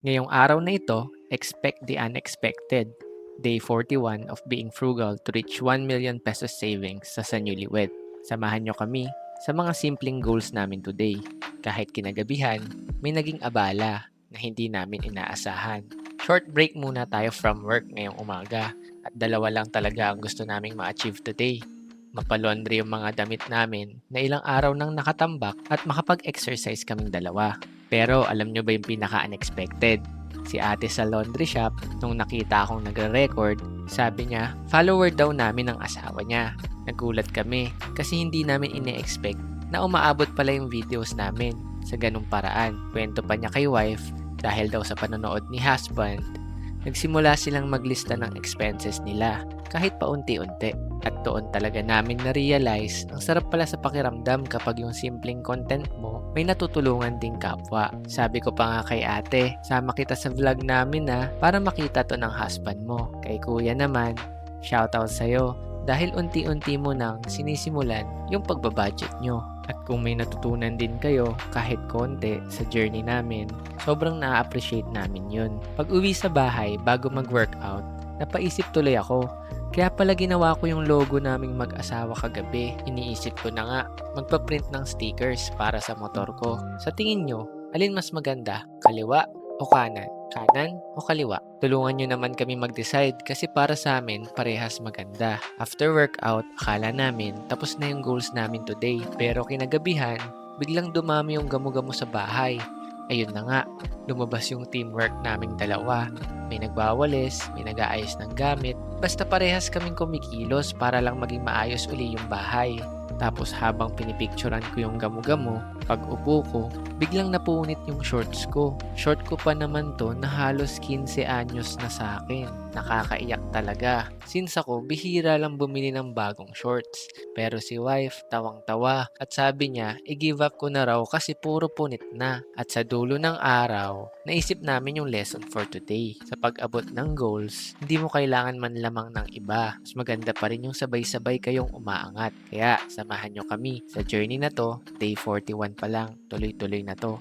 Ngayong araw na ito, expect the unexpected. Day 41 of being frugal to reach 1 million pesos savings sa Sanyuliwet. Samahan nyo kami sa mga simpleng goals namin today. Kahit kinagabihan, may naging abala na hindi namin inaasahan. Short break muna tayo from work ngayong umaga at dalawa lang talaga ang gusto naming ma-achieve today. Mapalaundry yung mga damit namin na ilang araw nang nakatambak at makapag-exercise kaming dalawa. Pero alam nyo ba yung pinaka-unexpected? Si ate sa laundry shop, nung nakita akong nagre-record, sabi niya, follower daw namin ng asawa niya. Nagulat kami kasi hindi namin ine-expect na umaabot pala yung videos namin sa ganung paraan. Kwento pa niya kay wife dahil daw sa panonood ni husband, nagsimula silang maglista ng expenses nila kahit paunti-unti. At doon talaga namin na-realize ang sarap pala sa pakiramdam kapag yung simpleng content mo may natutulungan ding kapwa. Sabi ko pa nga kay ate, sama kita sa vlog namin para makita to ng husband mo. Kay kuya naman, shoutout sa'yo dahil unti-unti mo nang sinisimulan yung pagbabudget nyo. At kung may natutunan din kayo kahit konti sa journey namin, sobrang na-appreciate namin yun. Pag uwi sa bahay bago mag-workout, napaisip tuloy ako. Kaya pala ginawa ko yung logo naming mag-asawa kagabi. Iniisip ko na nga, magpa-print ng stickers para sa motor ko. Sa tingin nyo, alin mas maganda? Kaliwa o kanan? Kanan o kaliwa? Tulungan nyo naman kami mag-decide kasi para sa amin, parehas maganda. After workout, akala namin tapos na yung goals namin today. Pero kinagabihan, biglang dumami yung gamo-gamo sa bahay. Ayun na nga, lumabas yung teamwork naming dalawa. May nagwawalis, may nag-aayos ng gamit. Basta parehas kaming kumikilos para lang maging maayos uli yung bahay. Tapos habang pinipicturan ko yung gamo-gamo, pag upo ko, biglang napunit yung shorts ko. Short ko pa naman to na halos 15 anyos na sa akin. Nakakaiyak talaga. Since ako, bihira lang bumili ng bagong shorts. Pero si wife, tawang-tawa. At sabi niya, i-give up ko na raw kasi puro punit na. At sa dulo ng araw, naisip namin yung lesson for today. Sa pag-abot ng goals, hindi mo kailangan manlamang ng iba. Mas maganda pa rin yung sabay-sabay kayong umaangat. Kaya, samahan nyo kami sa journey na to. Day 41 pa lang, tuloy-tuloy na to.